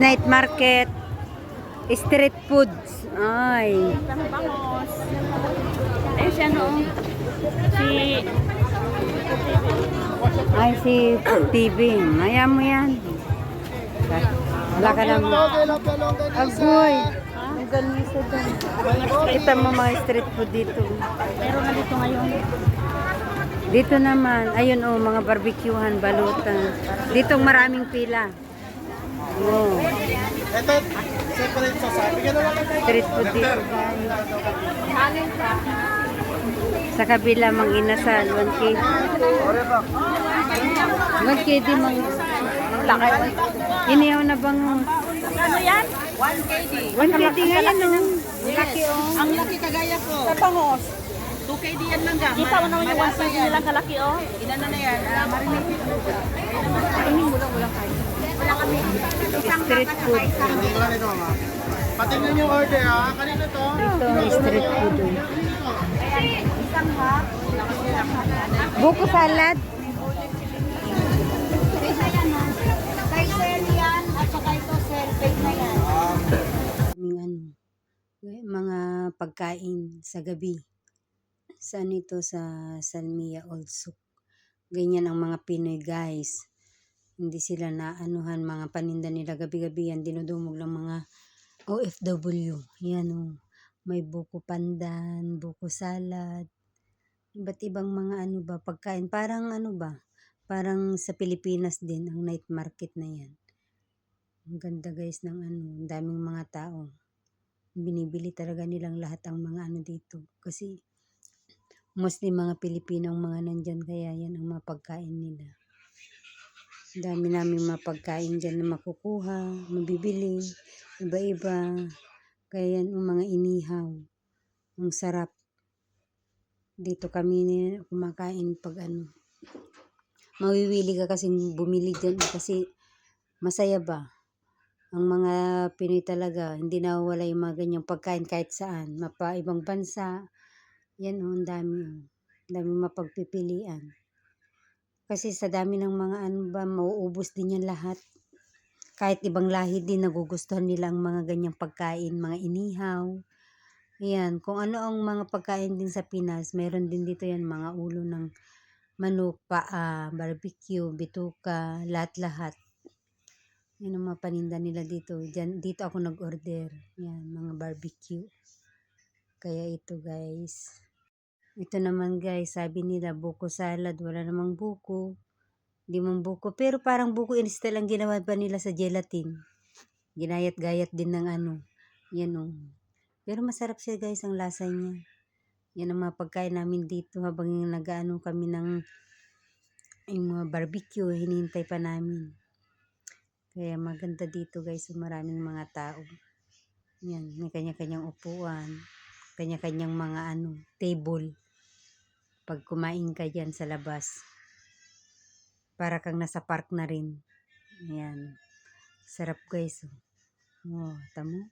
Night market, street foods. Ay. Bangos. Ayun siya no. Si TV. Maya mo yan. Wala ka naman. Agoy. Ang ganisa doon. Kita mo mga street food dito. Meron na dito ngayon. Dito naman, ayun mga barbecuehan, balutan. Dito maraming pila. Oh. Ito, separate sa sabi. Street food dito. Sa kabila, mang inasal, 1 kg. 1 kg mang lakay. Inihaw na bang... Ano yan? 1 kg. 1 kg nga yan, no? Laki Ang laki kagaya ko. Sa pangos. 2 kg yan lang ga. Kita mo naman yung 1 kg nilang kalaki oh. Ilan na yan? Marinated mo ka. Walang kain. Wala kami. Street food. Patingnan yung order ha. Kanina to. Ito ang street food. Isang ha. Buko salad. Kay sir yan at saka ito sir. Bake na yan. Mga pagkain sa gabi. Saan ito? Sa Salmia also. Ganyan ang mga Pinoy guys. Hindi sila naanuhan mga paninda nila gabi-gabi yan. Dinudumog lang mga OFW. Yan o. May buko pandan, buko salad. Iba't ibang mga pagkain. Parang parang sa Pilipinas din ang night market na yan. Ang ganda guys ng ang daming mga tao. Binibili talaga nilang lahat ang mga dito. Kasi mostly mga Pilipino ang mga nandyan. Kaya yan ang mga pagkain nila. Dami namin mga pagkain dyan na makukuha, mabibili, iba-iba. Kaya yan ang mga inihaw. Ang sarap. Dito kami kumakain pag mawiwili ka kasi bumili dyan kasi masaya ba? Ang mga Pinoy talaga, hindi nawawala yung mga ganyang pagkain kahit saan. Mapa ibang bansa. Yan ang dami. Ang dami mapagpipilian. Kasi sa dami ng mga mauubos din yan lahat. Kahit ibang lahi din, nagugustuhan nila ang mga ganyang pagkain, mga inihaw. Ayan, kung ano ang mga pagkain din sa Pinas, meron din dito yan, mga ulo ng manok, paa, barbecue, bituka, lahat-lahat. Yan ang mga paninda nila dito. Dito ako nag-order. Yan, mga barbecue. Kaya ito guys. Ito naman guys, sabi nila buko salad, wala namang buko. Hindi mong buko, pero parang buko instead lang ginawa pa nila sa gelatin. Ginayat-gayat din ng yan o. Pero masarap siya guys, ang lasa niya. Yan ang mga pagkain namin dito habang kami ng yung mga barbecue, hinihintay pa namin. Kaya maganda dito guys, maraming mga tao. Yan, may kanya-kanyang upuan, kanya-kanyang mga table. Pag kumain ka dyan sa labas, para kang nasa park na rin. Ayan. Sarap guys. Oh, tamo.